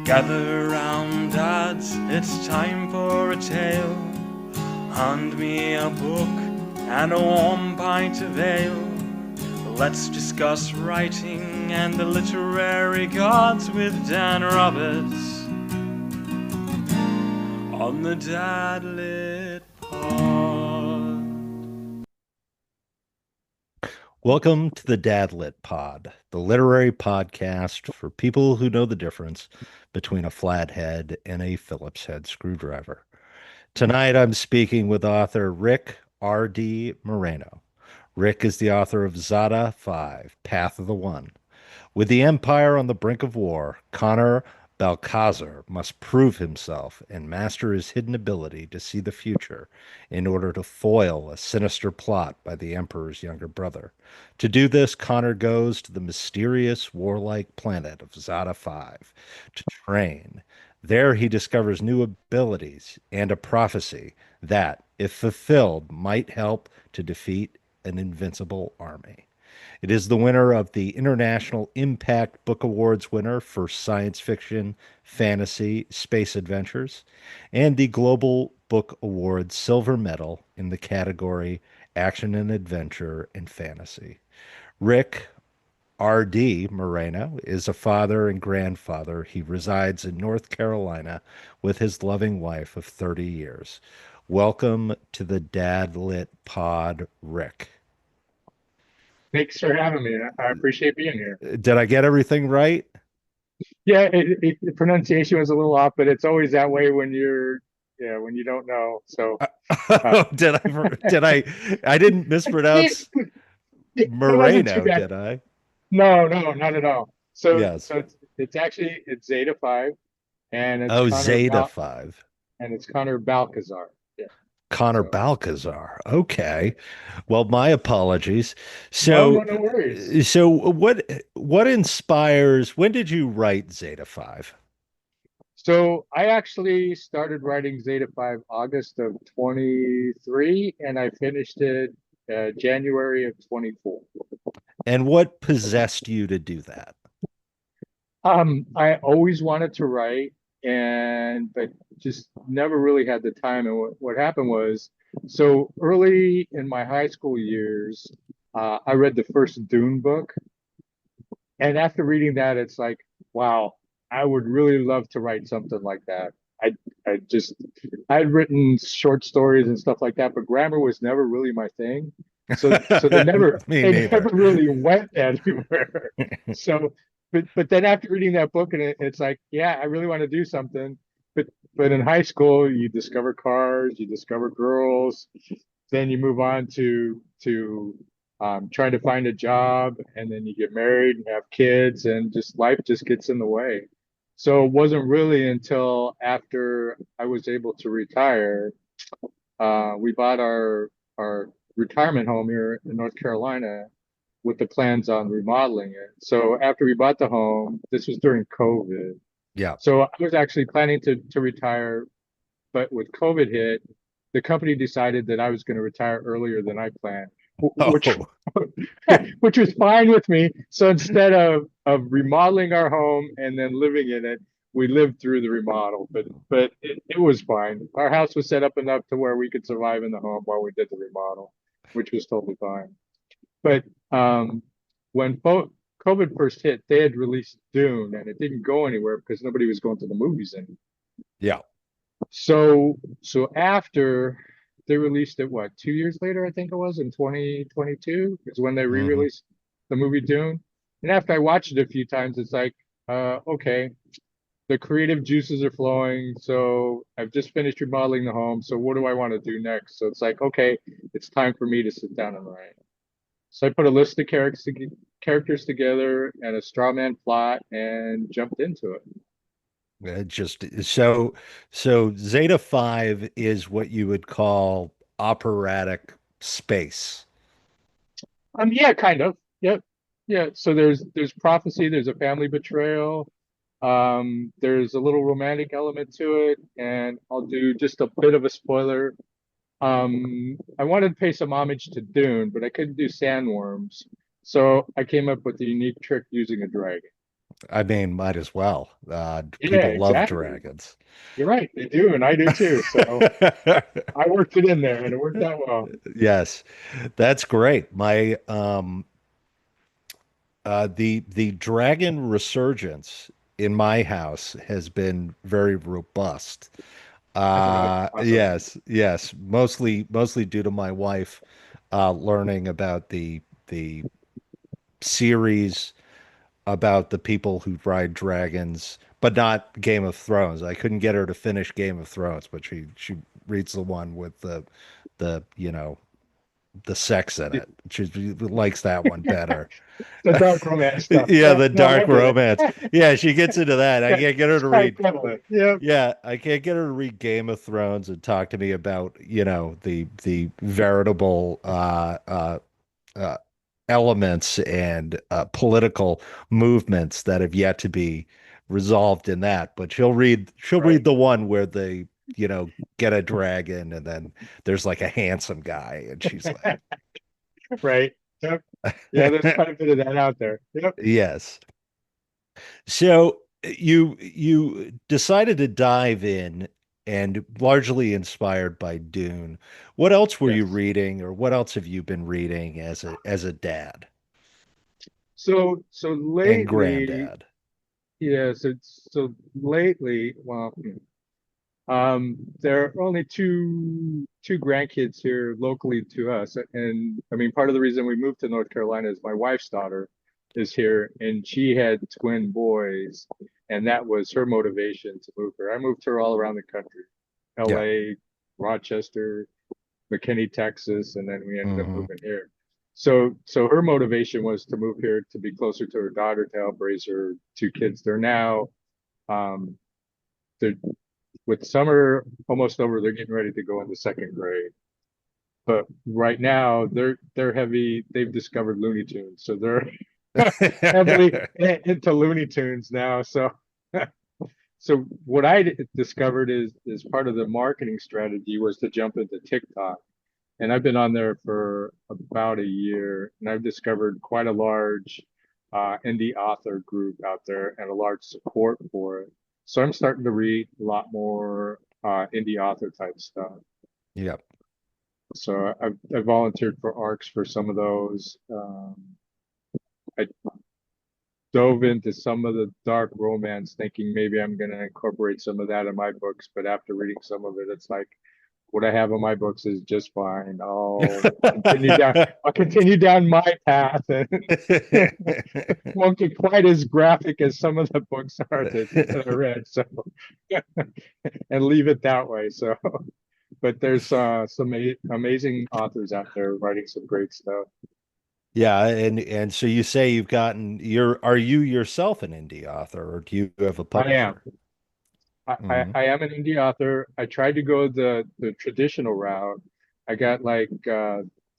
Gather round, dads, it's time for a tale. Hand me a book and a warm pint of ale. Let's discuss writing and the literary gods with Dan Roberts on the Dad Lit Pod. Welcome to the Dad Lit Pod, the literary podcast for people who know the difference between a flathead and a Phillips head screwdriver. Tonight I'm speaking with author Rick R.D. Moreno. Rick is the author of Zada 5, Path of the One. With the Empire on the brink of war, Connor Balcazar must prove himself and master his hidden ability to see the future in order to foil a sinister plot by the Emperor's younger brother. To do this, Connor goes to the mysterious warlike planet of Zada 5 to train. There he discovers new abilities and a prophecy that, if fulfilled, might help to defeat an invincible army. It is the winner of the International Impact Book Awards winner for science fiction, fantasy, space adventures, and the Global Book Awards silver medal in the category Action and Adventure and Fantasy. Rick R.D. Moreno is a father and grandfather. He resides in North Carolina with his loving wife of 30 years. Welcome to the Dad Lit Pod, Rick. Thanks for having me. I appreciate being here. Did I get everything right? Yeah, the pronunciation was a little off, but it's always that way when when you don't know. So, uh, Did I didn't mispronounce it wasn't too Moreno, bad. did I? No, no, not at all. So, Yes. so it's Zeta 5, and Oh, Zeta 5. It's Connor Balcazar. Yeah. Connor So Balcazar. Okay. Well, my apologies. no, So no worries. so what inspires when did you write Zeta 5? So I actually started writing Zeta 5 August of 23, and I finished it January of 24. And what possessed you to do that? I always wanted to write, but just never really had the time. And what happened was, so early in my high school years, I read the first Dune book, and after reading that, it's like, wow, I would really love to write something like that. I I just I'd written short stories and stuff like that, but grammar was never really my thing. So Me they neither. never really went anywhere. So but then after reading that book and it's like, yeah, I really want to do something. But but in high school, you discover cars, you discover girls, then you move on to trying to find a job, and then you get married and have kids, and just life just gets in the way. So it wasn't really until after I was able to retire, we bought our retirement home here in North Carolina with the plans on remodeling it. So after we bought the home, this was during COVID. Yeah. So I was actually planning to retire, but with COVID hit, the company decided that I was going to retire earlier than I planned, which Oh, which was fine with me. So instead of remodeling our home and then living in it, we lived through the remodel. But it was fine. Our house was set up enough to where we could survive in the home while we did the remodel, which was totally fine. But when COVID first hit, they had released Dune, and it didn't go anywhere because nobody was going to the movies anymore. yeah. So after they released it, what, 2 years later, I think it was in 2022, is when they Hmm. re-released the movie Dune. And after I watched it a few times, it's like, okay, the creative juices are flowing. So I've just finished remodeling the home. So what do I want to do next? So it's like, okay, it's time for me to sit down and write. So I put a list of characters together and a straw man plot and jumped into it. So Zeta 5 is what you would call operatic space. Yeah, kind of. Yep. Yeah. So there's prophecy, there's a family betrayal, there's a little romantic element to it, and I'll do just a bit of a spoiler. I wanted to pay some homage to Dune, but I couldn't do sandworms. So I came up with the unique trick using a dragon. I mean, might as well. Yeah, People love exactly. dragons. You're right. They do, and I do too. So I worked it in there, and it worked out well. Yes, that's great. My the dragon resurgence in my house has been very robust. That's awesome. Yes, mostly due to my wife learning about the series about the people who ride dragons, but not Game of Thrones. I couldn't get her to finish Game of Thrones, but she reads the one with the the sex in it. She likes that one better. The dark romance stuff. Yeah, Yeah, the no, I dark get it. romance. Yeah, she gets into that. I Yeah, can't get her it's to quite read. prevalent. Yeah, Yeah, I can't get her to read Game of Thrones and talk to me about, the veritable uh, elements and political movements that have yet to be resolved in that. But she'll read right, the one where they, get a dragon and then there's like a handsome guy and she's right. Yep. Yeah, there's like, quite a bit of that out there. Yep. yes. So you decided to dive in and largely inspired by Dune. What else were you Yes. reading or what else have you been reading as a dad So and lately, granddad? yeah. So lately, well, there are only two grandkids here locally to us, and I mean, part of the reason we moved to North Carolina is my wife's daughter is here, and she had twin boys, and that was her motivation to move her. I moved her all around the country, Yeah. L.A., Rochester, McKinney, Texas, and then we ended up Hmm. moving here. So her motivation was to move here to be closer to her daughter to help raise her two kids. They're now um, they're with summer almost over, they're getting ready to go into second grade. But right now, they're heavy. They've discovered Looney Tunes, so they're heavily into Looney Tunes now. So what I discovered is part of the marketing strategy was to jump into TikTok, and I've been on there for about a year, and I've discovered quite a large indie author group out there and a large support for it. So I'm starting to read a lot more indie author type stuff. Yeah. So I volunteered for ARCs for some of those. I dove into some of the dark romance, thinking maybe I'm going to incorporate some of that in my books. But after reading some of it, it's like what I have in my books is just fine. Continue down. I'll continue down my path, and won't get quite as graphic as some of the books are that I read. So, and leave it that way. So, but there's some amazing authors out there writing some great stuff. Yeah, and so you say are you yourself an indie author or do you have a I am. publisher? I am an indie author. I tried to go the traditional route. I got like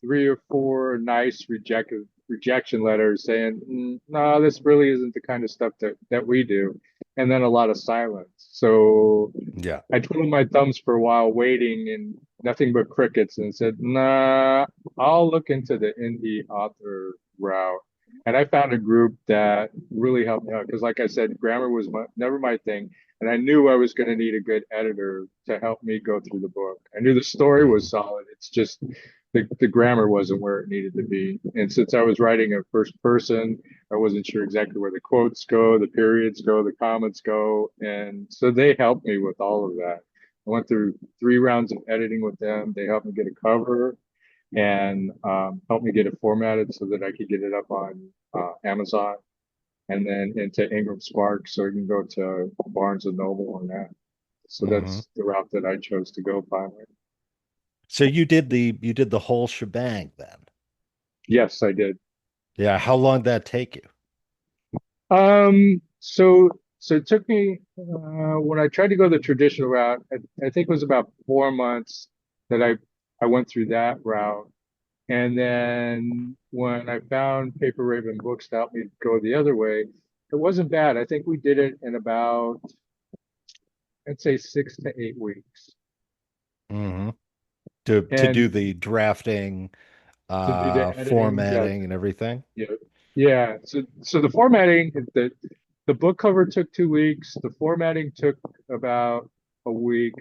three or four nice rejection letters saying, no, this really isn't the kind of stuff that we do. And then a lot of silence. So Yeah. I twiddled my thumbs for a while, waiting, and nothing but crickets, and said, "Nah, I'll look into the indie author route." And I found a group that really helped me out because, like I said, grammar was never my thing, and I knew I was going to need a good editor to help me go through the book. I knew the story was Mhm. solid. It's just the grammar wasn't where it needed to be. And since I was writing a first person, I wasn't sure exactly where the quotes go, the periods go, the comments go. And so they helped me with all of that. I went through 3 rounds of editing with them. They helped me get a cover and helped me get it formatted so that I could get it up on Amazon and then into Ingram Spark so you can go to Barnes and Noble on that. So Mhm. that's the route that I chose to go finally. So you did the whole shebang then. Yes, I did. Yeah, how long did that take you? So it took me when I tried to go the traditional route, I think it was about 4 months that I went through that route. And then when I found Paper Raven Books to help me go the other way, it wasn't bad. I think we did it in about, I'd say 6 to 8 weeks. Hmm. To do And the drafting, to do the editing, yeah, formatting and everything. yeah, yeah. So the formatting, the book cover took 2 weeks. The formatting took about a week.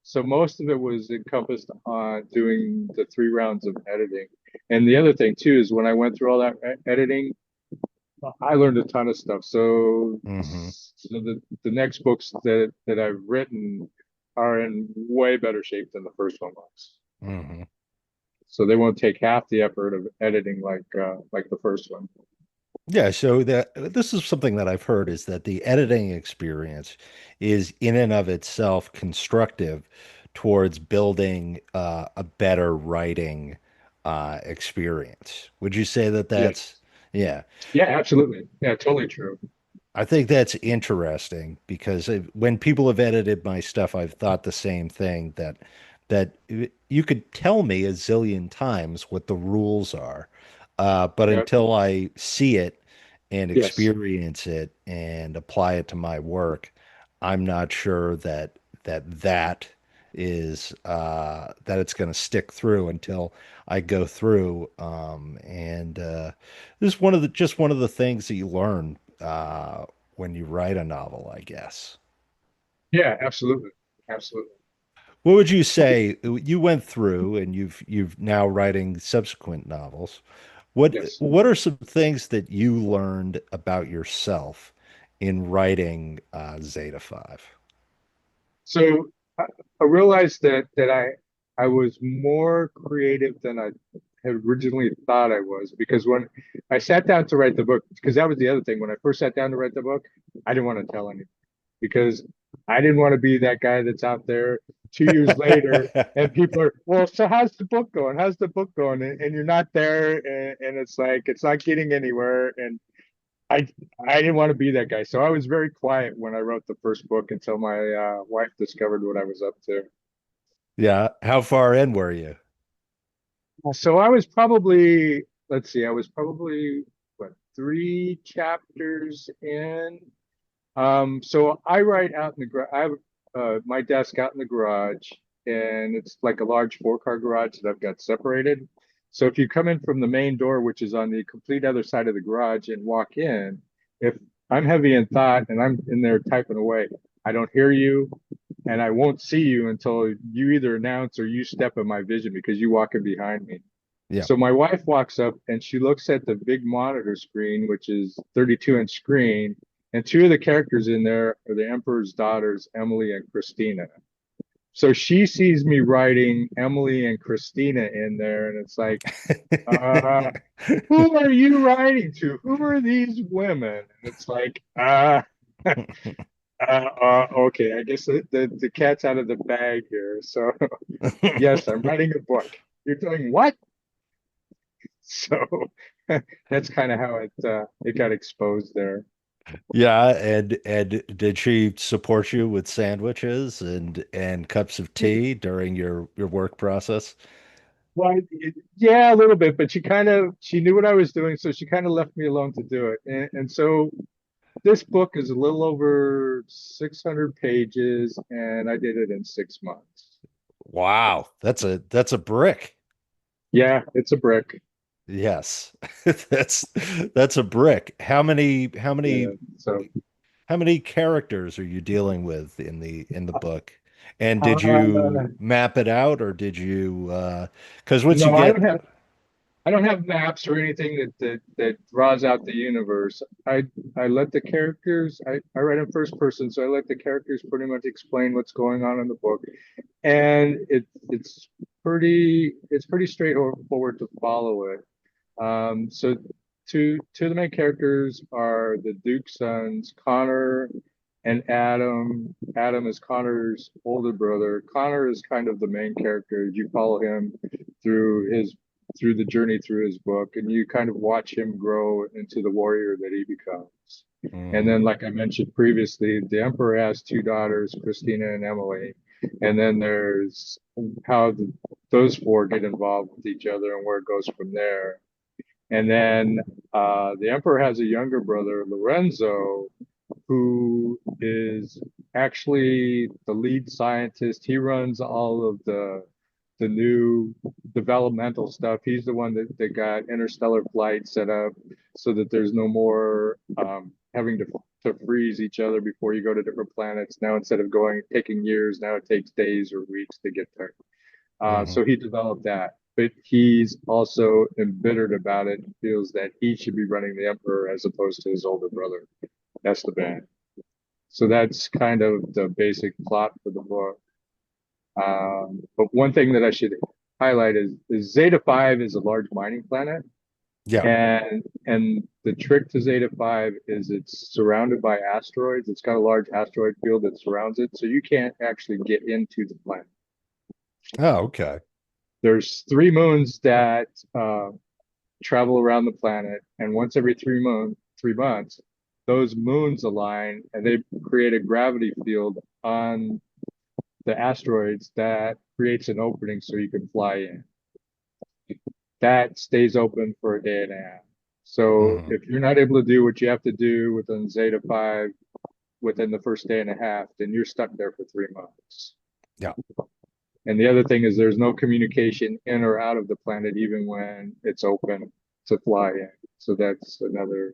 So most of it was encompassed on doing the 3 rounds of editing. And the other thing too is when I went through all that editing, I learned a ton of stuff. So, Hmm. the next books that I've written are in way better shape than the first one was. Hmm. So they won't take half the effort of editing like the first one. Yeah, so that this is something that I've heard is that the editing experience is in and of itself constructive towards building a better writing experience. Would you say that that's, Yes. yeah? Yeah, absolutely. Yeah, totally true. I think that's interesting because when people have edited my stuff, I've thought the same thing that you could tell me a zillion times what the rules are, but Yeah. until I see it and Yes. experience it and apply it to my work, I'm not sure that is that it's going to stick through until I go through. This is one of the just one of the things that you learn when you write a novel, I guess. Yeah, absolutely. Absolutely. What would you say you went through and you've now writing subsequent novels? Yes. What are some things that you learned about yourself in writing Zeta 5? So I realized that I was more creative than I had originally thought I was because when I sat down to write the book, because that was the other thing. When I first sat down to write the book, I didn't want to tell anyone because I didn't want to be that guy that's out there 2 years later and people are, well, so how's the book going? How's the book going? And you're not there, and it's like it's not getting anywhere. And I I didn't want to be that guy, so I was very quiet when I wrote the first book until my wife discovered what I was up to. Yeah, how far in were you? So I was probably, let's see, I was probably what 3 chapters in. So I write out in the garage. I have my desk out in the garage, and it's like a large 4-car garage that I've got separated. So if you come in from the main door, which is on the complete other side of the garage, and walk in, if I'm heavy in thought and I'm in there typing away, I don't hear you, and I won't see you until you either announce or you step in my vision because you walk in behind me. Yeah. So my wife walks up and she looks at the big monitor screen, which is 32-inch screen, and two of the characters in there are the Emperor's daughters, Emily and Christina. So she sees me writing Emily and Christina in there, and it's like, uh, who are you writing to? Who are these women? And it's like, okay, I guess the cat's out of the bag here. So yes, I'm writing a book. You're doing what? So that's kind of how it got exposed there. Yeah, and did she support you with sandwiches and cups of tea during your work process? Well, yeah, a little bit, but she knew what I was doing, so she kind of left me alone to do it. And so this book is a little over 600 pages, and I did it in 6 months. Wow, that's a brick. Yeah, it's a brick. Yes. That's that's a brick. Yeah. So how many characters are you dealing with in the book? And did you uh, map it out or did you because once you no, get I don't have maps or anything that draws out the universe. I let the characters. I write in first person, so I let the characters pretty much explain what's going on in the book, and it's pretty straightforward to follow it. So two of the main characters are the Duke's sons, Connor and Adam. Adam is Connor's older brother. Connor is kind of the main character. You follow him through his through the journey through his book, and you kind of watch him grow into the warrior that he becomes. And Mhm. then, like I mentioned previously, the Emperor has 2 daughters, Christina and Emily. And then there's how those four get involved with each other and where it goes from there. And then the emperor has a younger brother, Lorenzo, who is actually the lead scientist. He runs all of the new developmental stuff. He's the one that got interstellar flight set up so that there's no more having to to freeze each other before you go to different planets. Now instead of taking years, now it takes days or weeks to get there. Mhm. So he developed that, but he's also embittered about it and feels that he should be running the Emperor as opposed to his older brother, Esteban. So that's kind of the basic plot for the book. But one thing that I should highlight is Zeta 5 is a large mining planet. Yeah. And the trick to Zeta 5 is it's surrounded by asteroids. It's got a large asteroid field that surrounds it, so you can't actually get into the planet. Oh, okay. There's 3 moons that travel around the planet, and once every 3 months, those moons align and they create a gravity field on the asteroids that creates an opening so you can fly in. That stays open for a day and a half. So Mhm. if you're not able to do what you have to do within Zeta 5 within the first day and a half, then you're stuck there for 3 months. Yeah. And the other thing is there's no communication in or out of the planet, even when it's open to fly in. So that's another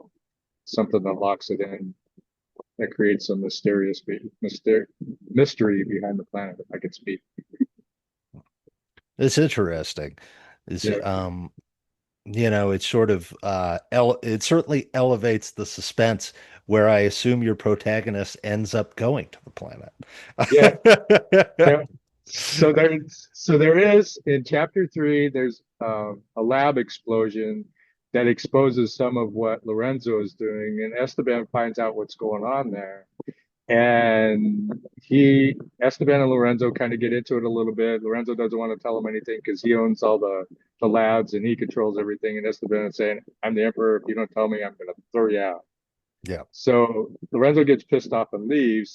something that locks it in, that creates some mystery behind the planet, if I could speak. It's interesting. It's Yeah. it's sort of it certainly elevates the suspense where I assume your protagonist ends up going to the planet. Yeah. Yeah. So there is in chapter 3, there's a lab explosion that exposes some of what Lorenzo is doing, and Esteban finds out what's going on there. And Esteban and Lorenzo kind of get into it a little bit. Lorenzo doesn't want to tell him anything because he owns all the labs and he controls everything. And Esteban is saying, "I'm the emperor. If you don't tell me, I'm going to throw you out." Yeah. So Lorenzo gets pissed off and leaves.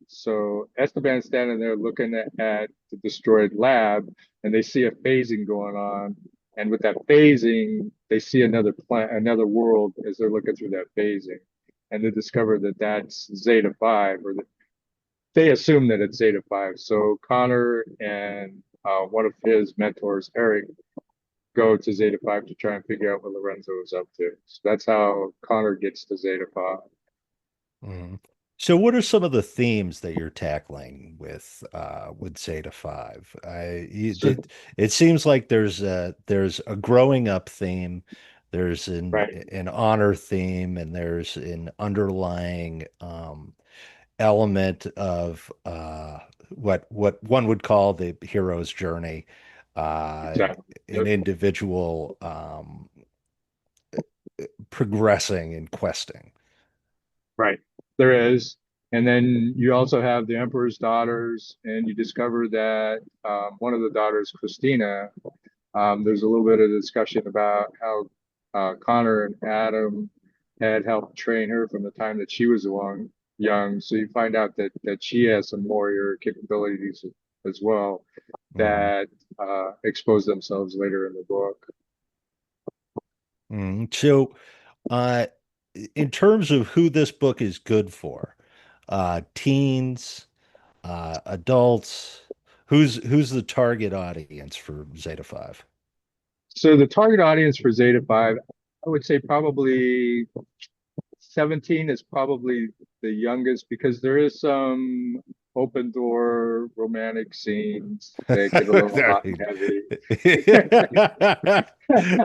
So Esteban's standing there looking at the destroyed lab, and they see a phasing going on. And with that phasing, they see another world as they're looking through that phasing, and they discover that that's Zeta 5, or they assume that it's Zeta 5. So Connor and one of his mentors, Eric, go to Zeta 5 to try and figure out what Lorenzo is up to. So that's how Connor gets to Zeta 5. Mhm. So what are some of the themes that you're tackling with Zeta 5? So, It seems like there's a growing up theme, there's right, an honor theme, and there's an underlying element of what one would call the hero's journey, uh, exactly. an Yep, individual progressing and questing. right. There is. And then you also have the Emperor's daughters, and you discover that one of the daughters, Christina, there's a little bit of discussion about how Connor and Adam had helped train her from the time that she was young. So you find out that she has some warrior capabilities as well Mhm. that expose themselves later in the book. So, uh, in terms of who this book is good for, teens, adults, who's the target audience for Zeta 5? So the target audience for Zeta 5, I would say probably 17 is probably the youngest, because there is some open door romantic scenes that get a little hot and heavy.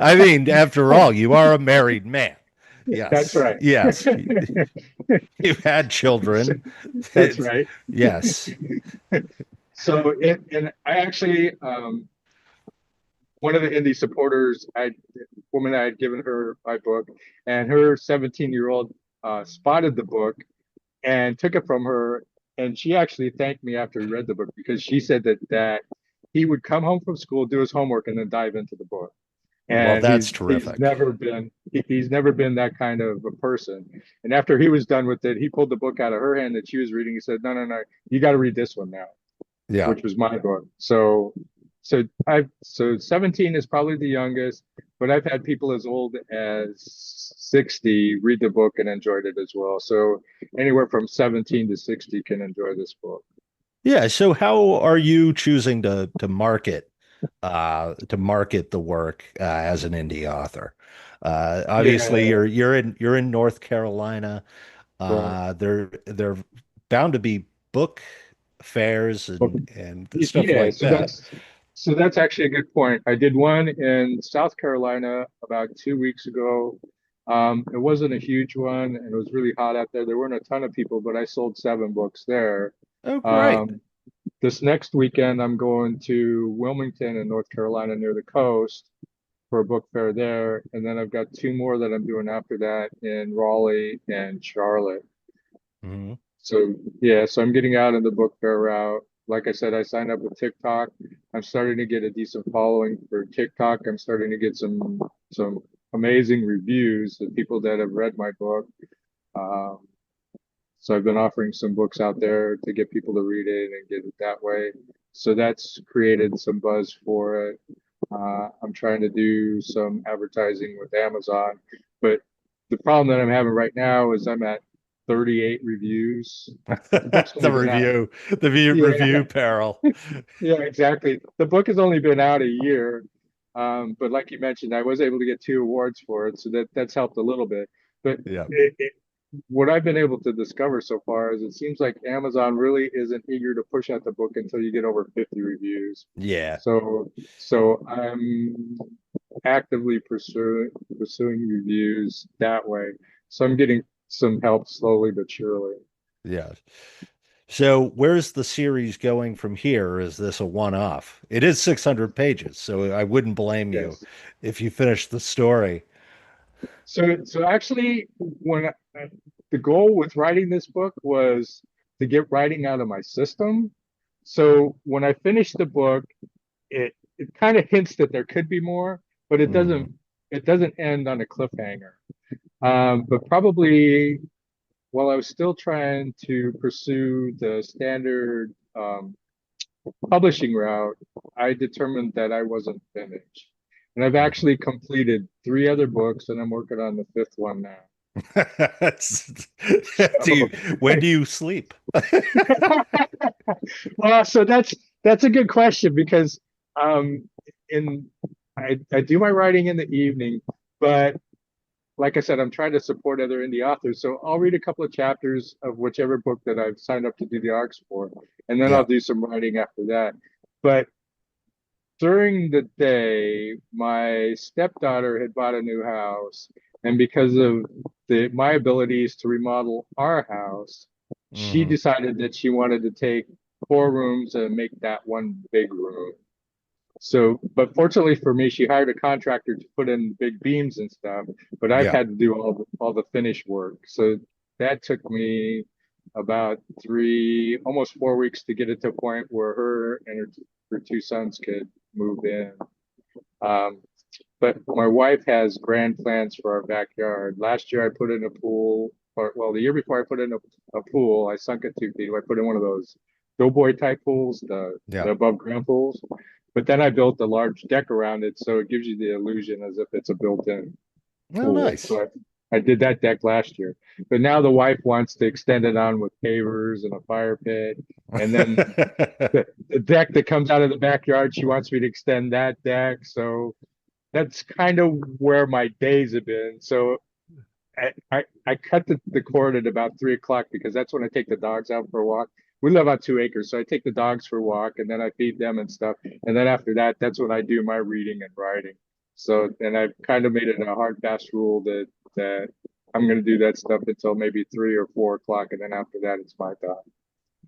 I mean, after all, you are a married man. That's Yes, right. yes. You've had children. That's It's, right. yes. And I actually, one of the indie supporters, woman, I had given her my book, and her 17-year-old spotted the book and took it from her. And she actually thanked me after he read the book, because she said that he would come home from school, do his homework, and then dive into the book. Well, And that's he's terrific. never been that kind of a person. And after he was done with it, he pulled the book out of her hand that she was reading. He said, "No, no, no, you got to read this one now," Yeah. which was my book. So 17 is probably the youngest, but I've had people as old as 60 read the book and enjoyed it as well. So anywhere from 17 to 60 can enjoy this book. Yeah. So how are you choosing to market the work as an indie author? Obviously Yeah, you're in North Carolina. Right. They're bound to be book fairs and stuff Yeah, like that. so that's actually a good point. I did one in South Carolina about 2 weeks ago. It wasn't a huge one, and it was really hot out there. There weren't a ton of people, but I sold 7 books there. Oh, great. Um, this next weekend, I'm going to Wilmington in North Carolina near the coast for a book fair there, and then I've got 2 more that I'm doing after that in Raleigh and Charlotte. Mhm. So yeah, so I'm getting out in the book fair route. Like I said, I signed up with TikTok. I'm starting to get a decent following for TikTok. I'm starting to get some amazing reviews of people that have read my book. Um, so I've been offering some books out there to get people to read it and get it that way. So that's created some buzz for it. I'm trying to do some advertising with Amazon, but the problem that I'm having right now is I'm at 38 reviews. The book's only The been out. review Yeah, peril. yeah, exactly. The book has only been out a year, but like you mentioned, I was able to get 2 awards for it, so that's helped a little bit. But Yeah. what I've been able to discover so far is it seems like Amazon really isn't eager to push out the book until you get over 50 reviews. Yeah. So I'm actively pursuing reviews that way. So I'm getting some help slowly but surely. Yeah. So where's the series going from here? Is this a one-off? It is 600 pages, so I wouldn't blame you Yes. if you finish the story. So actually, the goal with writing this book was to get writing out of my system. So when I finished the book, it kind of hints that there could be more, but Mhm. it doesn't end on a cliffhanger. But probably while I was still trying to pursue the standard publishing route, I determined that I wasn't finished. And I've Mhm. actually completed 3 other books, and I'm working on the 5th one now. Do you, So, when do you sleep? well, so that's a good question because um, in I do my writing in the evening, but like I said, I'm trying to support other indie authors. So I'll read a couple of chapters of whichever book that I've signed up to do the arcs for, and then I'll Yeah. do some writing after that. But during the day, my stepdaughter had bought a new house, and because of my abilities to remodel our house, she Hmm. decided that she wanted to take 4 rooms and make that one big room. So, but fortunately for me, she hired a contractor to put in big beams and stuff, but I've Yeah. had to do all the finish work. So that took me about almost 4 weeks to get it to a point where her and her 2 sons could move in. Um, but my wife has grand plans for our backyard. Last year I put in a pool, or well, the year before I put in a pool, I sunk it 2 feet. I put in one of those doughboy type pools, Yeah. the above ground pools. But then I built a large deck around it, so it gives you the illusion as if it's a built-in Oh, pool. nice. So I did that deck last year. But now the wife wants to extend it on with pavers and a fire pit. And then the deck that comes out of the backyard, she wants me to extend that deck. So that's kind of where my days have been. So I cut the cord at about 3 o'clock because that's when I take the dogs out for a walk. We live on 2 acres, so I take the dogs for a walk and then I feed them and stuff. And then after that, that's when I do my reading and writing. So, and I've kind of made it a hard, fast rule that I'm going to do that stuff until maybe 3 or 4 o'clock, and then after that, it's my time.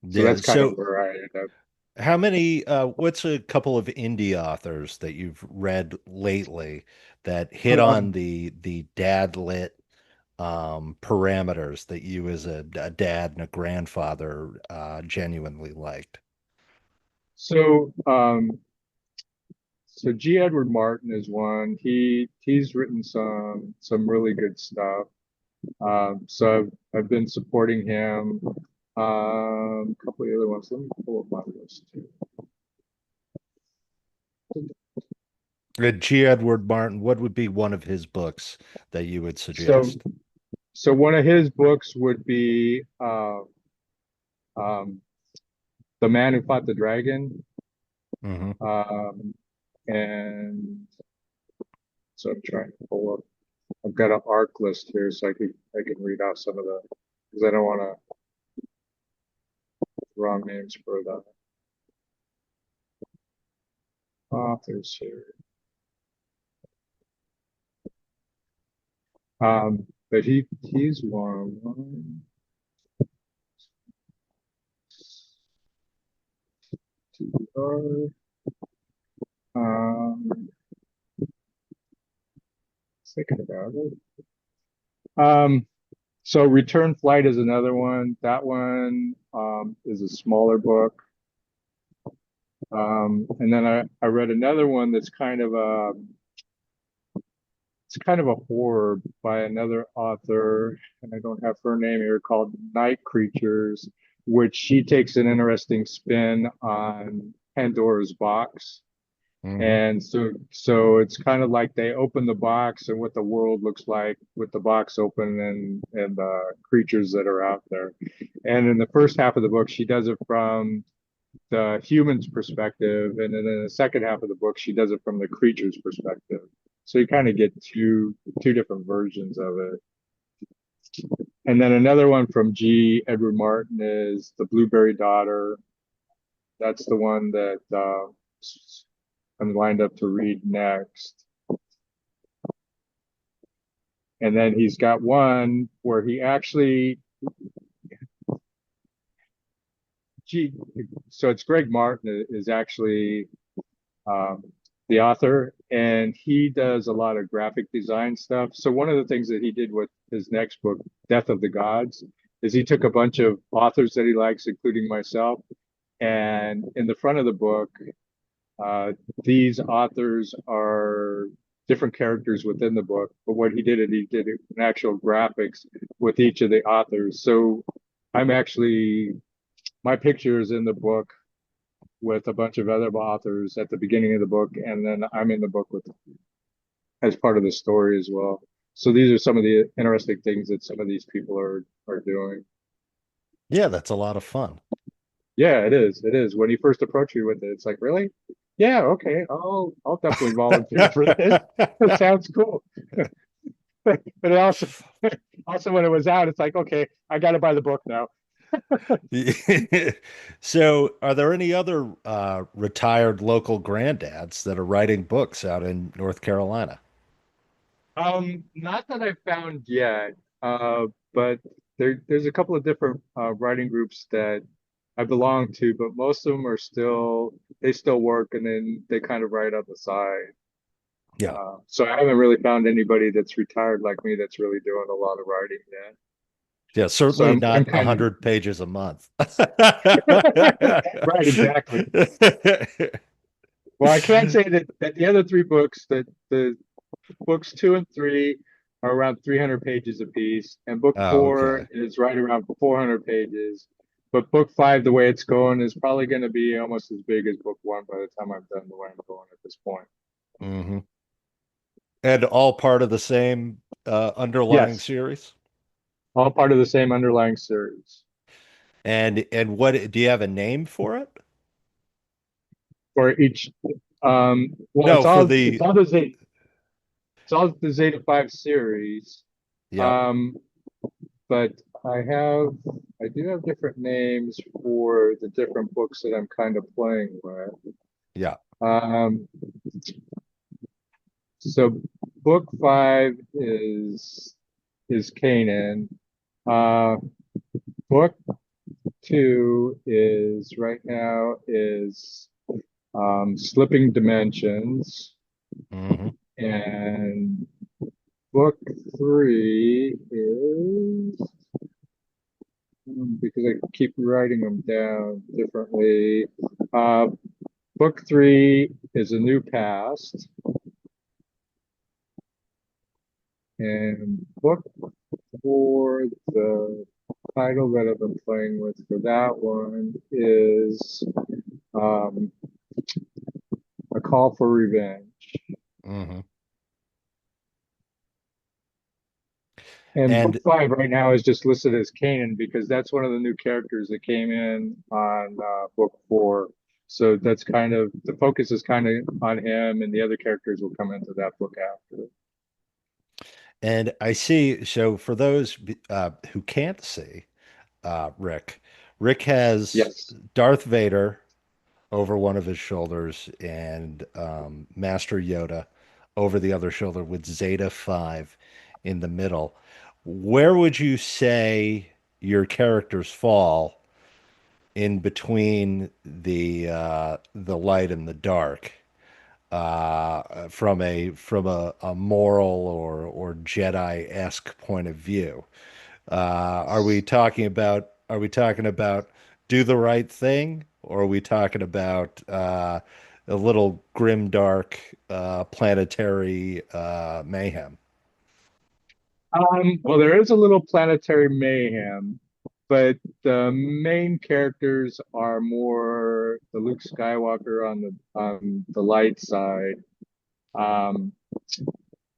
So Yeah. that's kind of So where I end up. how many, what's a couple of indie authors that you've read lately that hit on Um, the dad lit parameters that you as a dad and a grandfather genuinely liked? so so G. Edward Martin is one. He's written some really good stuff. So I've been supporting him. A couple of the other ones. Let me pull up my list too. G. Edward Martin, what would be one of his books that you would So suggest? so one of his books would be um, The Man Who Fought the Dragon. Hmm. Um, and so I'm trying to pull up. I've got an arc list here, so I can read out some of the. because I don't want to wrong names for the authors here. But he's one, two, thinking about it. So Return Flight is another one. That one is a smaller book. And then I read another one that's kind of a horror by another author, and I don't have her name here, called Night Creatures, which she takes an interesting spin on Pandora's box. And so it's kind of like they open the box and what the world looks like with the box open and the creatures that are out there. And in the first half of the book, she does it from the human's perspective, and then in the second half of the book, she does it from the creature's perspective. So you kind of get two different versions of it. And then another one from G. Edward Martin is The Blueberry Daughter. That's the one that I'm lined up to read next. And then he's got one where he actually, so it's Greg Martin is actually the author, and he does a lot of graphic design stuff. So one of the things that he did with his next book, Death of the Gods, is he took a bunch of authors that he likes, including myself, and in the front of the book, these authors are different characters within the book, but what he did an actual graphics with each of the authors. So my picture is in the book with a bunch of other authors at the beginning of the book, and then I'm in the book as part of the story as well. So these are some of the interesting things that some of these people are doing. Yeah, that's a lot of fun. Yeah, it is. It is. When you first approach me with it, it's like, really? Yeah, okay. I'll definitely volunteer for this. It sounds cool. But it also when it was out, it's like, okay, I got to buy the book now. So, are there any other retired local granddads that are writing books out in North Carolina? Not that I've found yet, but there's a couple of different writing groups that I belong to, but most of them they still work, and then they kind of write on the side. Yeah. So I haven't really found anybody that's retired like me that's really doing a lot of writing yet. Yeah, So certainly I'm not kind 100 pages a month. of right, exactly. Well, I can't say that the other three books, that the books 2 and 3 are around 300 pages apiece, and book Oh, 4 okay. is right around 400 pages. But book 5, the way it's going, is probably going to be almost as big as book 1 by the time I'm done the way I'm going at this point. Hmm. And all part of the same underlying Yes, series? all part of the same underlying series. And what do you have a name for it? For each, well, No, for it's the all the Zeta 5 series. yeah, Um, but I do have different names for the different books that I'm kind of playing with. yeah. Um, so book 5 is Canaan. Book 2 is right now is Slipping Dimensions, Hmm. and book 3 is, because I keep writing them down differently. Book 3 is A New Past, and book 4, the title that I've been playing with for that one is A Call for Revenge. Hmm. And book And 5 right now is just listed as Canaan because that's one of the new characters that came in on book 4. So that's kind of the focus is kind of on him, and the other characters will come into that book after. And I see, so for those who can't see, Rick, Rick has Yes. Darth Vader over one of his shoulders and Master Yoda over the other shoulder with Zeta 5 in the middle. Where would you say your characters fall in between the light and the dark from a moral or Jedi-esque point of view? Are we talking about do the right thing, or are we talking about a little grim dark planetary mayhem? Well, there is a little planetary mayhem, but the main characters are more the Luke Skywalker on the light side, um,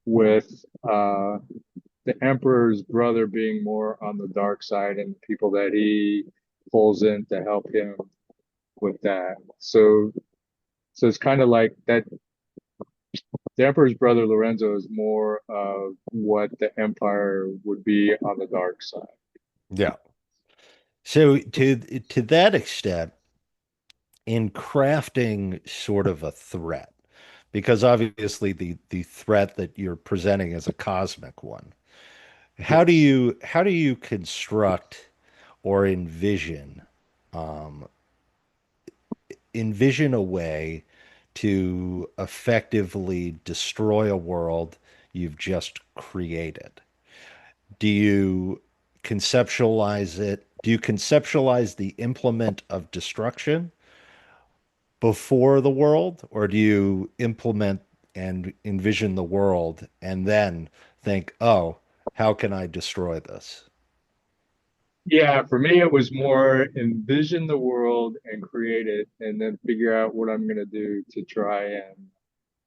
with the Emperor's brother being more on the dark side, and people that he pulls in to help him with that. So it's kind of like that. The Emperor's brother Lorenzo is more of what the Empire would be on the dark side. Yeah. So to that extent, in crafting sort of a threat, because obviously the threat that you're presenting is a cosmic one. Yes. How do you construct or um, envision a way to effectively destroy a world you've just created? Do you conceptualize it? Do you conceptualize the implement of destruction before the world, or do you implement and envision the world and then think, oh, how can I destroy this? Yeah, for me, it was more envision the world and create it, and then figure out what I'm going to do to try and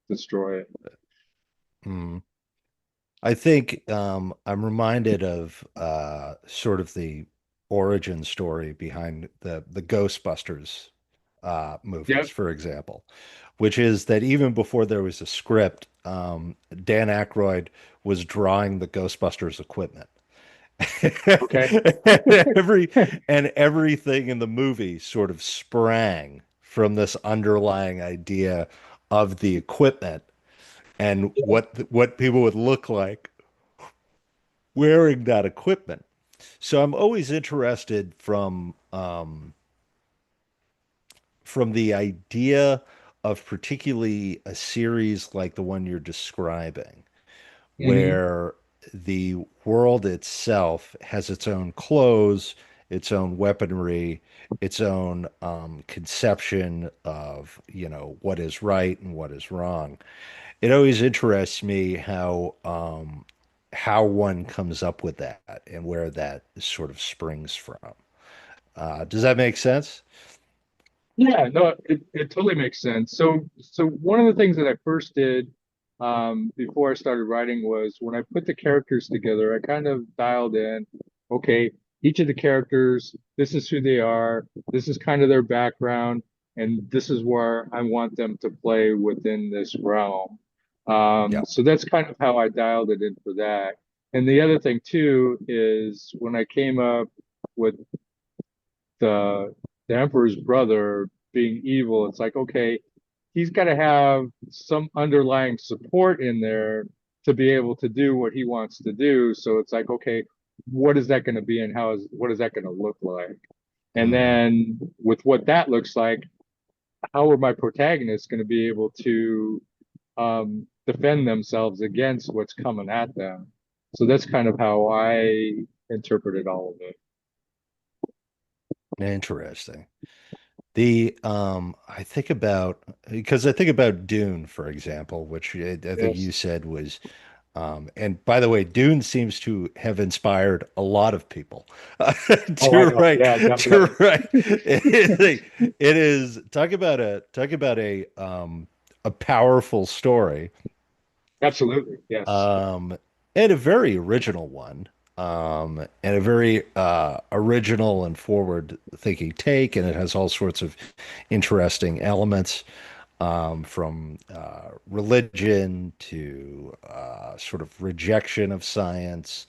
destroy it. Hmm. I think I'm reminded of sort of the origin story behind the Ghostbusters movies, Yep. for example, which is that even before there was a script, Dan Aykroyd was drawing the Ghostbusters equipment. Okay. Every and everything in the movie sort of sprang from this underlying idea of the equipment and what people would look like wearing that equipment. So I'm always interested from the idea of particularly a series like the one you're describing, Hmm. where the world itself has its own clothes, its own weaponry, its own conception of, what is right and what is wrong. It always interests me how one comes up with that and where that sort of springs from. Does that make sense? Yeah, no, it totally makes sense. So one of the things that I first did before I started writing was when I put the characters together, I kind of dialed in, okay, each of the characters, this is who they are, this is kind of their background, and this is where I want them to play within this realm. Yeah. So that's kind of how I dialed it in for that. And the other thing too is when I came up with the the emperor's brother being evil, it's like, okay, he's got to have some underlying support in there to be able to do what he wants to do. So it's like, okay, what is that going to be, and what is that going to look like? And Hmm. then with what that looks like, how are my protagonists going to be able to defend themselves against what's coming at them? So that's kind of how I interpreted all of it. Interesting. I think about because I think about Dune, for example, which I think you Yes. said was, and by the way, Dune seems to have inspired a lot of people Oh, I to know. write Yeah, to definitely. write. It is talk about a powerful story, Absolutely. Yes. um, and a very original one, and a very original and forward thinking take, and it has all sorts of interesting elements. from religion to sort of rejection of science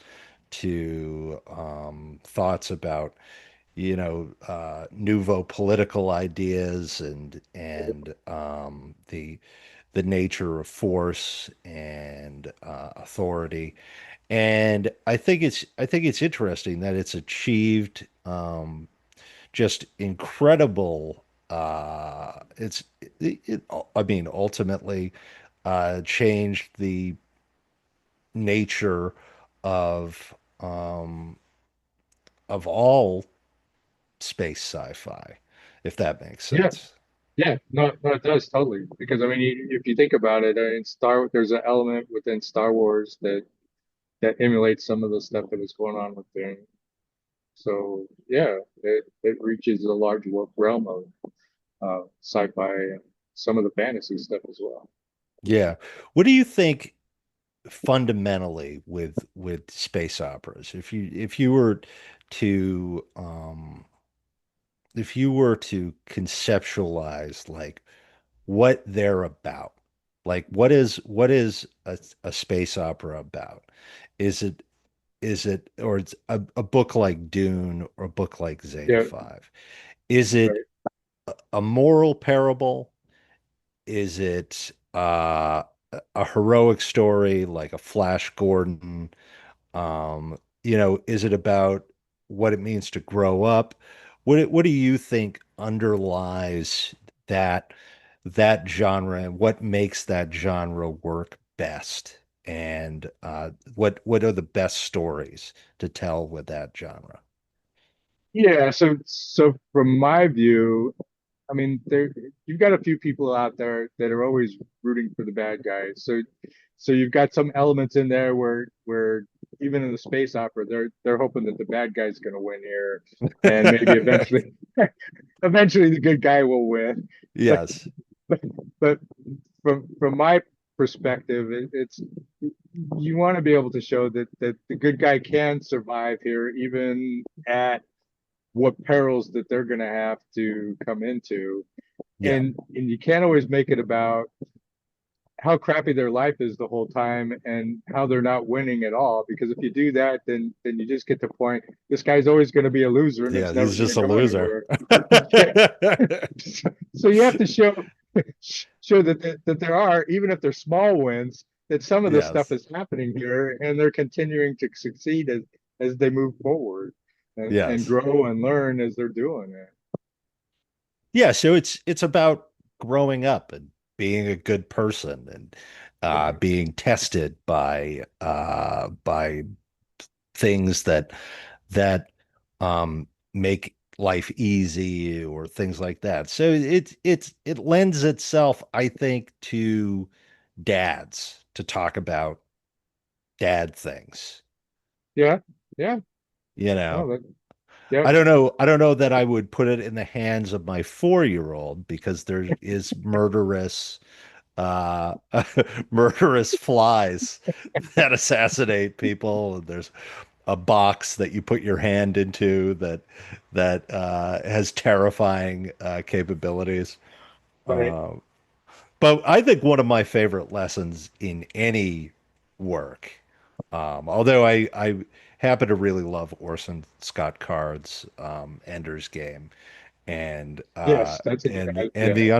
to thoughts about, nouveau political ideas and the nature of force and authority. And I think it's interesting that it's achieved just incredible. I mean, ultimately, changed the nature of all space sci-fi, if that makes Yeah, sense. yeah, no, no, it does totally. Because I mean, if you think about it, there's an element within Star Wars that emulates some of the stuff that was going on within. So yeah, it reaches a large realm of sci-fi and some of the fantasy stuff as well. Yeah. What do you think fundamentally with space operas? To if you were to conceptualize like what they're about, like what is a space opera about? Is it or it's a book like Dune or a book like Zeta Yeah, 5? Is it right. a moral parable? Is it a heroic story like a Flash Gordon? Is it about what it means to grow up? What do you think underlies that that genre and what makes that genre work best? And what are the best stories to tell with that genre? Yeah, so from my view, I mean, you've got a few people out there that are always rooting for the bad guys. So you've got some elements in there where even in the space opera, they're hoping that the bad guy's going to win here, and maybe eventually, eventually the good guy will win. But Yes. but, but from my perspective, it's you want to be able to show that the good guy can survive here, even at what perils that they're going to have to come into, Yeah. and you can't always make it about how crappy their life is the whole time and how they're not winning at all, because if you do that, then you just get to point this guy's always going to be a loser and Yeah, it's never he's going just to a go loser. anywhere. So you have to show that there are, even if they're small wins, that some of this stuff Yes. is happening here and they're continuing to succeed as they move forward and Yes. grow and learn as they're doing it. Yeah, so it's about growing up and being a good person and Right. being tested by things that make life easy or things like that. So it lends itself, I think, to dads to talk about dad things. Yeah. Yeah. You No, know, yeah. I don't know that I would put it in the hands of my 4-year-old because there is uh murderous flies that assassinate people. There's a box that you put your hand into that has terrifying capabilities. Right. Uh, but I think one of my favorite lessons in any work, although I happen to really love Orson Scott Card's Ender's Game, and Yes, that's a good. Yeah. the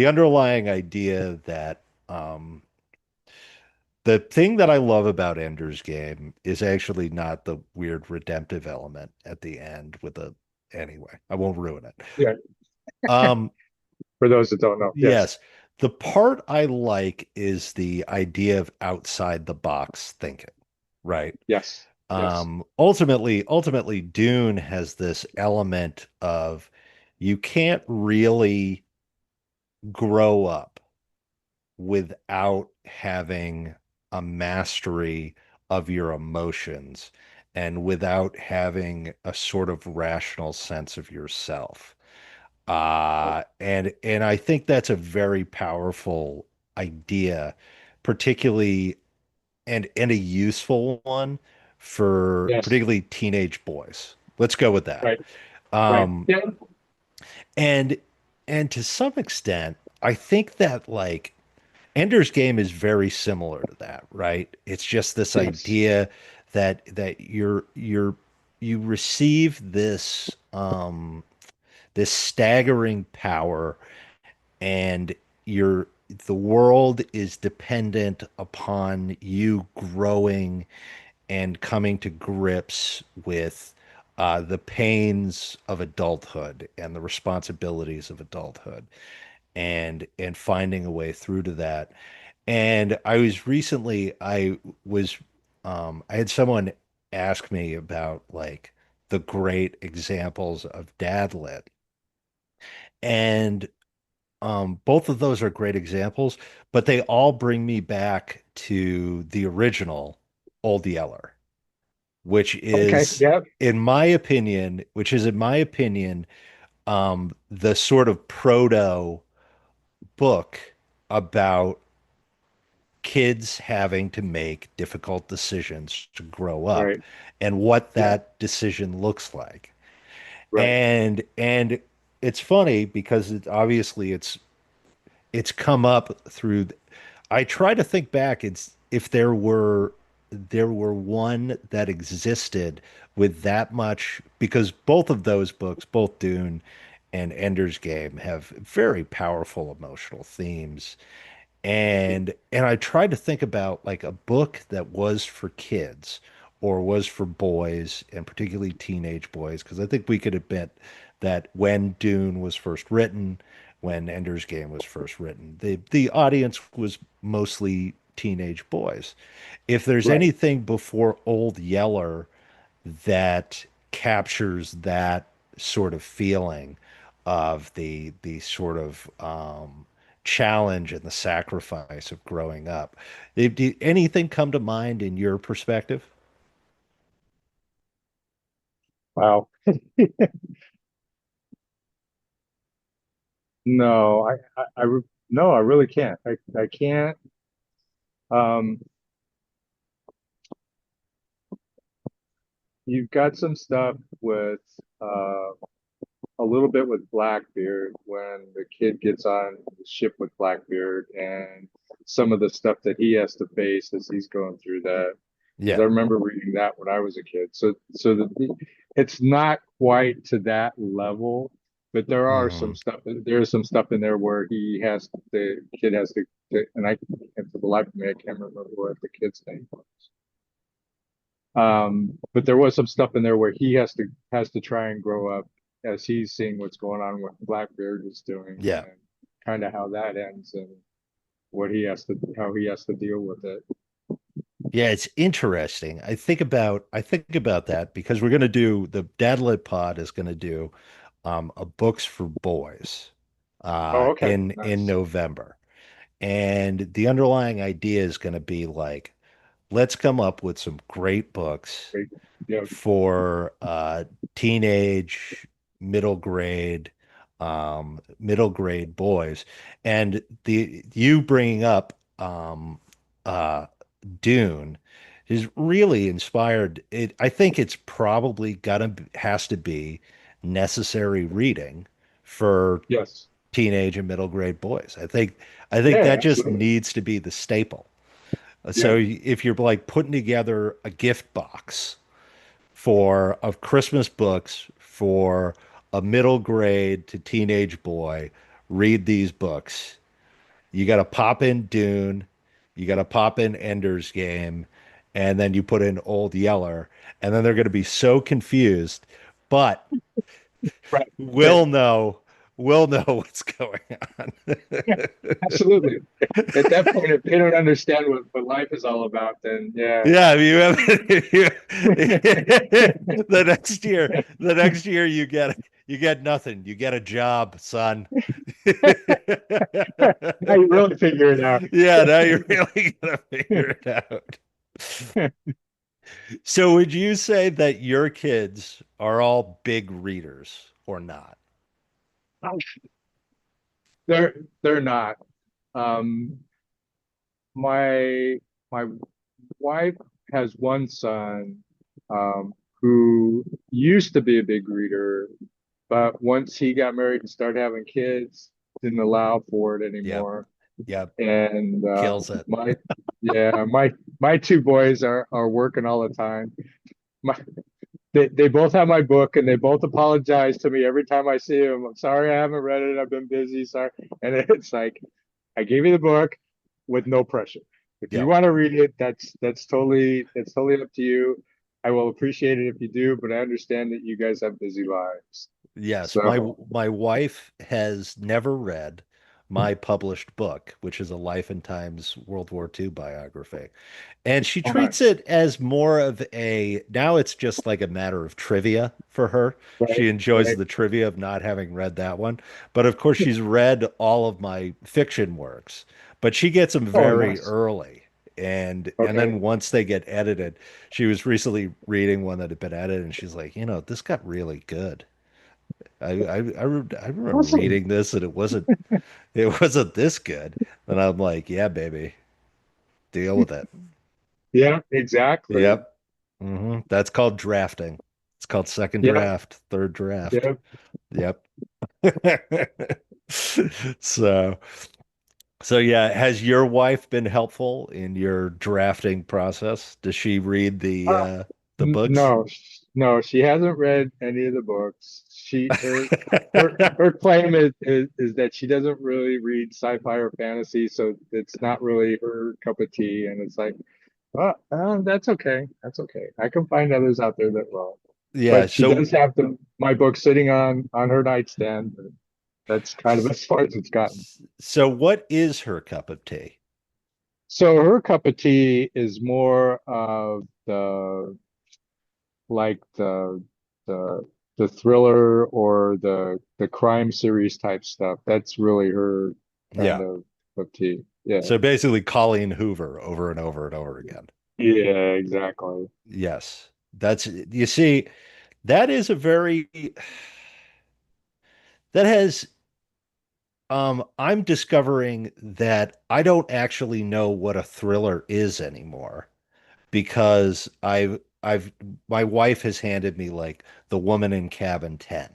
underlying idea that the thing that I love about Ender's Game is actually not the weird redemptive element at the end with the anyway, I won't ruin it. Yeah. Um, For those that don't know. Yes. yes, the part I like is the idea of outside the box thinking, right? Yes. Yes. Ultimately, Dune has this element of you can't really grow up without having a mastery of your emotions and without having a sort of rational sense of yourself. And I think that's a very powerful idea, particularly and a useful one for Yes. particularly teenage boys. Let's go with that. Right. Right. Um, Yeah. and and to some extent, I think that like Ender's Game is very similar to that, right? It's just this Yes. idea that you receive this staggering power, and you're the world is dependent upon you growing and coming to grips with the pains of adulthood and the responsibilities of adulthood, and finding a way through to that. And I had someone ask me about like the great examples of dad lit, and both of those are great examples, but they all bring me back to the original Old Yeller, which Okay. is, Yeah. in my opinion, the sort of proto book about kids having to make difficult decisions to grow up Right. and what Yeah. that decision looks like. Right. And it's funny because it's come up through. I try to think back. It's if there were one that existed with that much, because both of those books, both Dune and Ender's Game, have very powerful emotional themes. And I tried to think about like a book that was for kids or was for boys, and particularly teenage boys, because I think we could admit that when Dune was first written, when Ender's Game was first written, the audience was mostly teenage boys. If there's Right. anything before Old Yeller that captures that sort of feeling of the sort of challenge and the sacrifice of growing up. Did anything come to mind in your perspective? Wow. No, no, I really can't. I can't. Um, you've got some stuff with uh, a little bit with Blackbeard when the kid gets on the ship with Blackbeard and some of the stuff that he has to face as he's going through that. Because I Yeah. remember reading that when I was a kid. It's not quite to that level, but Hmm. there's some stuff in there where the kid has and and for the life of me, I can't remember what the kid's name was. But there was some stuff in there where he has to try and grow up as he's seeing what's going on, what Blackbeard is doing, Yeah. and kind of how that ends and how he has to deal with it. Yeah, it's interesting. I think about that because we're going to do the Dadlit Pod is going to do a books for boys Oh, okay, in nice, November. And the underlying idea is going to be like, let's come up with some great books great, yeah, for teenage, middle grade, middle grade boys. And the you bringing up uh, Dune is really inspired. I think it's probably has to be necessary reading for yes, teenage and middle grade boys. I think yeah, that just absolutely, needs to be the staple. yeah, So if you're like putting together a gift box for of Christmas books for a middle grade to teenage boy, read these books. You got to pop in Dune, you got to pop in Ender's Game, and then you put in Old Yeller, and then they're going to be so confused, but right, right, we'll know we'll know what's going on. yeah, absolutely. At that point, if they don't understand what life is all about, then yeah, Yeah, you have the next year you get nothing. You get a job, son. now you really figure it out. Yeah, now you're really gonna figure it out. So would you say that your kids are all big readers or not? They're not. Um, my my wife has one son who used to be a big reader, but once he got married and started having kids, didn't allow for it Yep. anymore. Yep. And Kills it. my two boys are working all the time. My they both have my book and they both apologize to me every time I see them. I'm sorry I haven't read it. I've been busy. Sorry. And it's like I gave you the book with no pressure. If you Yep. want to read it, that's totally up to you. I will appreciate it if you do, but I understand that you guys have busy lives. Yes, So my wife has never read my published book, which is a Life and Times World War II biography. And she treats nice. it as more of a, now it's just like a matter of trivia for her. Right, She enjoys right. the trivia of not having read that one. But of course, she's read all of my fiction works, but she gets them Oh, very nice. early. And Okay. then once they get edited, she was recently reading one that had been edited, and she's like, this got really good. I remember Awesome. reading this and it wasn't this good. And I'm like, yeah, baby, deal with it. Yeah, exactly. Yep. That's called drafting. It's called second Yep, draft, third draft. yep. Yep. So, so yeah, has your wife been helpful in your drafting process? Does she read Uh, the books? no, no, she hasn't read any of the books. Her claim is that she doesn't really read sci-fi or fantasy, so it's not really her cup of tea. And it's like, well, that's okay. That's okay. I can find others out there that will. Yeah, But she so does have my book sitting on her nightstand. That's kind of as far as it's gotten. so what is her cup of tea? So her cup of tea is more of the like the the thriller or the crime series type stuff. That's really her kind Yeah. of tea. Yeah. So basically Colleen Hoover over and over and over again. Yeah, exactly. Yes. That's, you see, that is a very, that has, I'm discovering that I don't actually know what a thriller is anymore because I've my wife has handed me like The Woman in Cabin 10.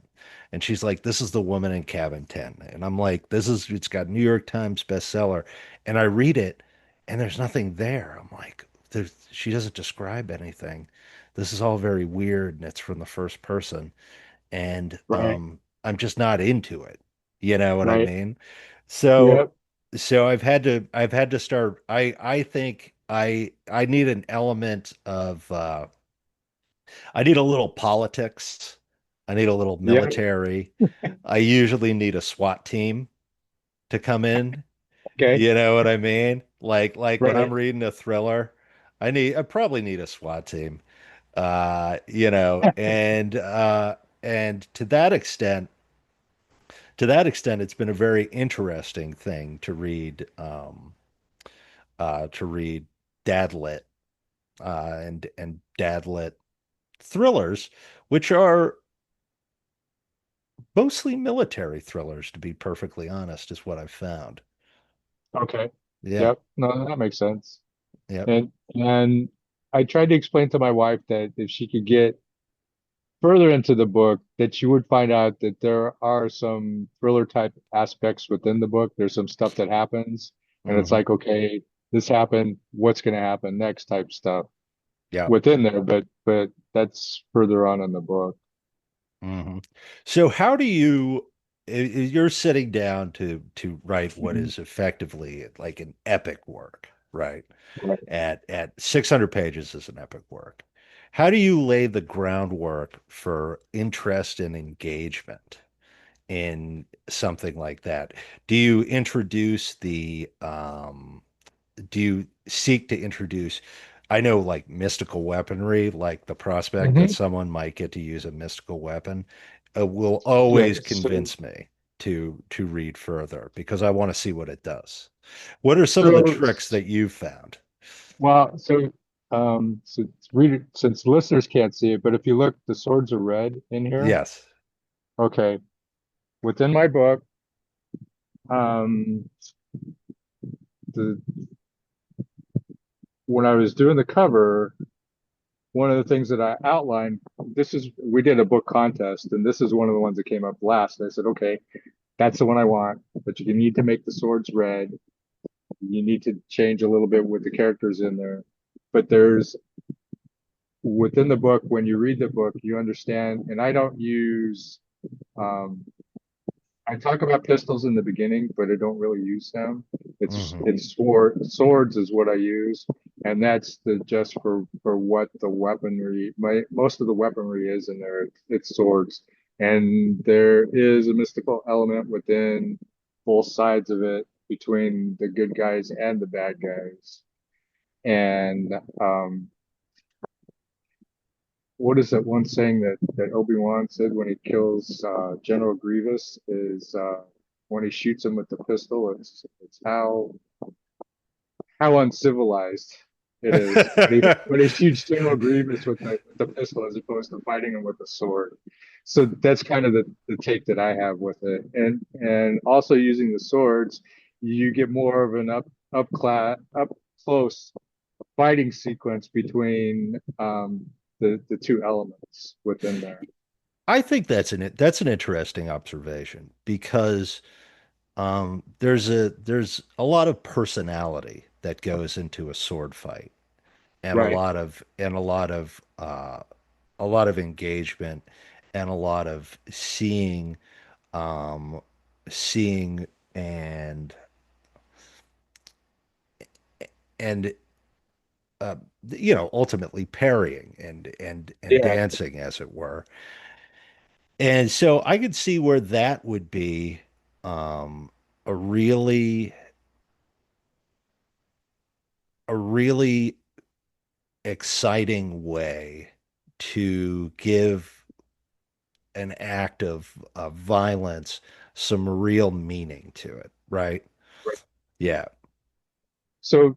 And she's like, this is The Woman in Cabin 10. And I'm like, it's got New York Times bestseller. And I read it and there's nothing there. I'm like, she doesn't describe anything. This is all very weird and it's from the first person. And Right. I'm just not into it. You know what I Right. mean? So Yep. so I've had to start. I think I need an element of I need a little politics. I need a little Yep. military. I usually need a SWAT team to come in. Okay. You know what I mean? Like when I'm Right. reading a thriller, I probably need a SWAT team. And to that extent, it's been a very interesting thing to read dad lit and dad lit thrillers, which are mostly military thrillers, to be perfectly honest, is what I've found. Okay. Yeah, Yep. No, that makes sense. yep, And I tried to explain to my wife that if she could get further into the book, that you would find out that there are some thriller type aspects within the book. There's some stuff that happens, and it's hmm like, okay, this happened, what's going to happen next type stuff yeah. within there, but that's further on in the book. hmm So how do you you're sitting down to write what Mhm. is effectively like an epic work, right? Right. At 600 pages is an epic work. How do you lay the groundwork for interest and engagement in something like that? Do you introduce do you seek to introduce, I know like mystical weaponry, like the prospect that Hmm. someone might get to use a mystical weapon, will always Yes. So, convince me to read further because I want to see what it does. What are some of the so, tricks that you've found? well, so since listeners can't see it, but if you look, the swords are red in here. Yes. Okay. Within my book, um, the when I was doing the cover, one of the things that I outlined, we did a book contest, and this is one of the ones that came up last. And I said, okay, that's the one I want. but you need to make the swords red. You need to change a little bit with the characters in there. But there's within the book, when you read the book, you understand, and I don't use um, I talk about pistols in the beginning, but I don't really use them. It's swords is what I use, and that's the just for what the weaponry most of the weaponry is in there. It's swords, and there is a mystical element within both sides of it between the good guys and the bad guys. And what is that one saying that Obi-Wan said when he kills General Grievous is when he shoots him with the pistol, it's how uncivilized it is when he shoots General Grievous with the pistol as opposed to fighting him with a sword. So that's kind of the take that I have with it. And also using the swords, you get more of an up close fighting sequence between the two elements within there. I think that's an interesting observation because there's a lot of personality that goes into a sword fight and Right. a lot of engagement and a lot of um, seeing and and uh, ultimately parrying and Yeah. dancing, as it were. And so I could see where that would be um, a really a really exciting way to give an act of violence some real meaning to it, right? Right. Yeah. So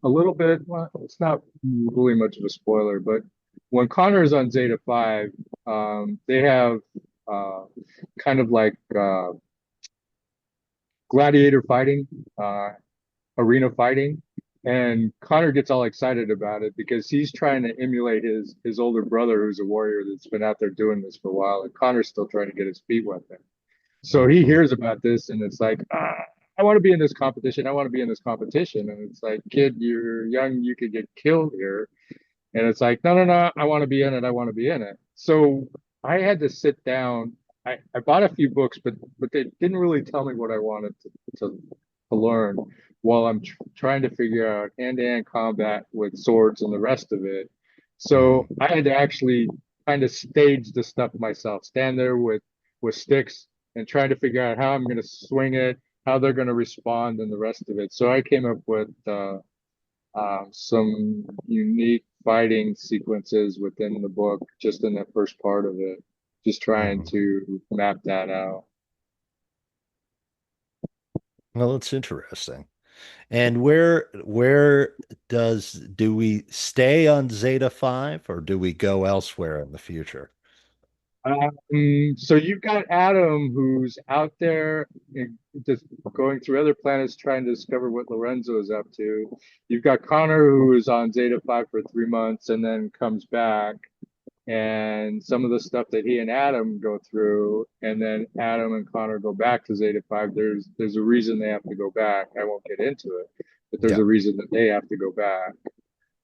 a little bit, well, it's not really much of a spoiler, but when Connor is on Zeta 5, they have uh, kind of like gladiator fighting, uh, arena fighting, and Connor gets all excited about it because he's trying to emulate his older brother, who's a warrior that's been out there doing this for a while, and Connor's still trying to get his feet wet there. So he Mhm. hears about this, and it's like, I want to be in this competition. I want to be in this competition. And it's like, kid, you're young, you could get killed here. And it's like, no, no, no, I want to be in it. I want to be in it. So I had to sit down. I bought a few books, but they didn't really tell me what I wanted to learn while I'm trying to figure out hand-to-hand combat with swords and the rest of it. So Mhm. I had to actually kind of stage the stuff myself, stand there with sticks and trying to figure out how I'm going to swing it, how they're going to respond, and the rest of it. So I came up with some unique fighting sequences within the book, just in the first part of it, just trying Mhm. to map that out. Well, that's interesting. And where do we stay on Zeta 5 or do we go elsewhere in the future? So you've got Adam who's out there just going through other planets trying to discover what Lorenzo is up to. You've got Connor who is on Zeta 5 for 3 months and then comes back. And some of the stuff that he and Adam go through, and then Adam and Connor go back to Zeta 5. There's a reason they have to go back. I won't get into it, but there's Yeah. a reason that they have to go back.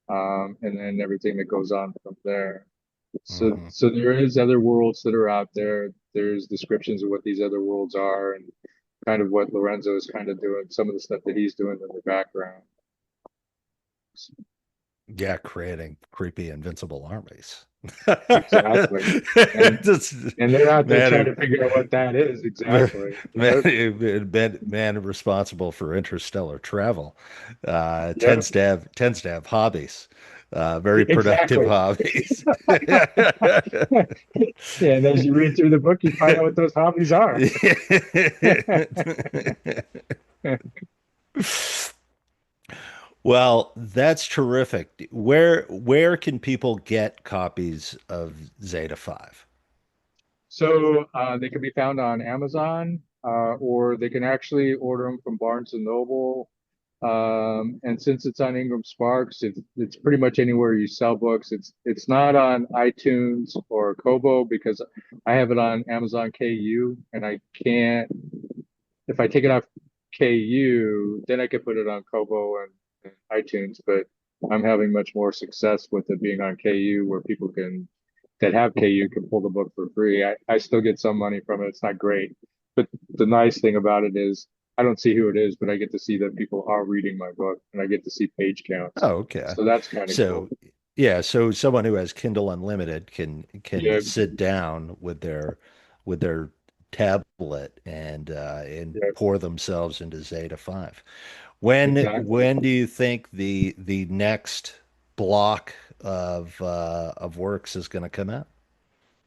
And then everything that goes on from there. Hmm. So there is other worlds that are out there. There's descriptions of what these other worlds are and kind of what Lorenzo is kind of doing, some of the stuff that he's doing in the background. Yeah, creating creepy invincible armies. Exactly. And Just, and they're out there trying man, to figure out what that is exactly. man, man responsible for interstellar travel Yep. tends to have hobbies, very productive Exactly. hobbies. Yeah, and as you read through the book, you find out what those hobbies are. Well, that's terrific. Where can people get copies of Zeta 5? So they can be found on Amazon, or they can actually order them from Barnes and Noble. And since it's on Ingram Sparks, it's pretty much anywhere you sell books. It's not on iTunes or Kobo because I have it on Amazon KU, and I can't if I take it off KU, then I could put it on Kobo and iTunes. But I'm having much more success with it being on KU, where people that have KU can pull the book for free. I still get some money from it. It's not great, but the nice thing about it is I don't see who it is, but I get to see that people are reading my book, and I get to see page counts. Oh, okay. So that's kind of cool. So yeah, so someone who has Kindle Unlimited can Yeah, sit down with their tablet and yeah, pour themselves into Zeta 5. exactly. When do you think the next block of works is going to come out?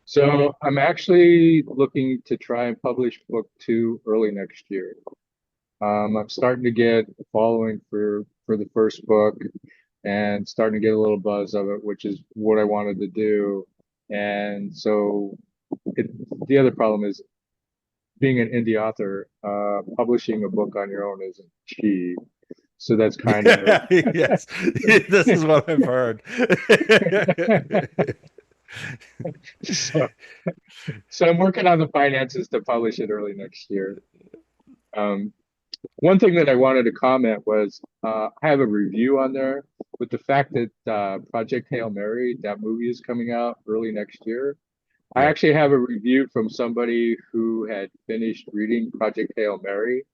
So I'm actually looking to try and publish book two early next year. I'm starting to get a following for the first book and starting to get a little buzz of it, which is what I wanted to do. And so it, the other problem is being an indie author, publishing a book on your own isn't cheap. So that's kind of Yes, this is what I've heard. so, so I'm working on the finances to publish it early next year. Um, One thing that I wanted to comment was I have a review on there with the fact that Project Hail Mary, that movie is coming out early next year. I Yeah. actually have a review from somebody who had finished reading Project Hail Mary,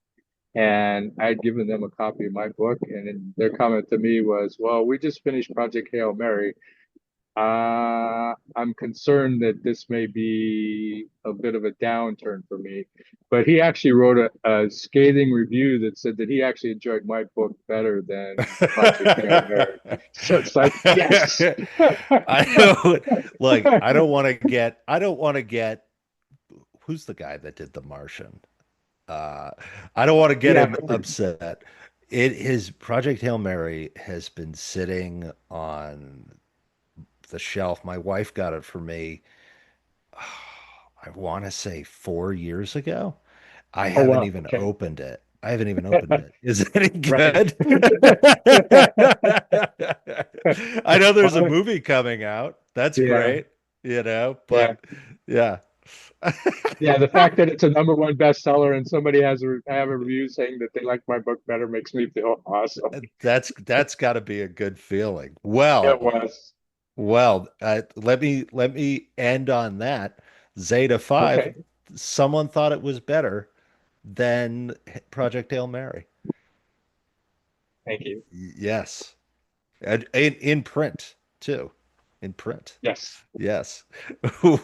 and I had given them a copy of my book, and then their comment to me was, "Well, we just finished Project Hail Mary. I'm concerned that this may be a bit of a downturn for me." But he actually wrote a scathing review that said that he actually enjoyed my book better than Project Hail Mary. So it's like, yes. I don't like I don't want to get who's the guy that did The Martian? Uh I don't want to get Yeah, him upset. It his Project Hail Mary has been sitting on the shelf. My wife got it for me, I want to say 4 years ago. I oh haven't wow, even okay. opened it. I haven't even opened it. Is it any Right. good? I know there's a movie coming out. That's Yeah, great, you know, yeah. but yeah. Yeah, the fact that it's a number one bestseller and somebody I have a review saying that they like my book better makes me feel awesome. That's got to be a good feeling. It was. Let me end on that. Zeta 5, Okay, someone thought it was better than Project Hail Mary. thank you. Yes. And in print too. In print. Yes. Yes.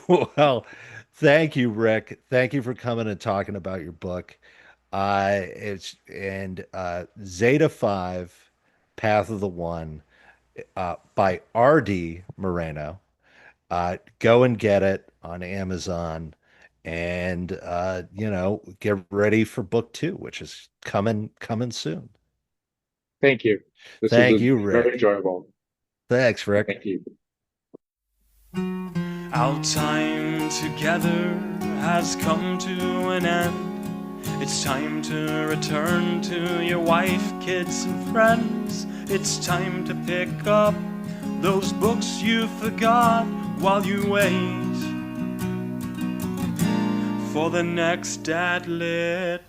Well, thank you, Rick. Thank you for coming and talking about your book. It's and Zeta 5, Path of the One, by R.D. Moreno. Go and get it on Amazon, and get ready for book two, which is coming soon. Thank you. This was Thank you, very Rick. enjoyable. Thanks, Rick. Thank you. Our time together has come to an end. It's time to return to your wife, kids, and friends. It's time to pick up those books you forgot while you wait for the next Dad Lit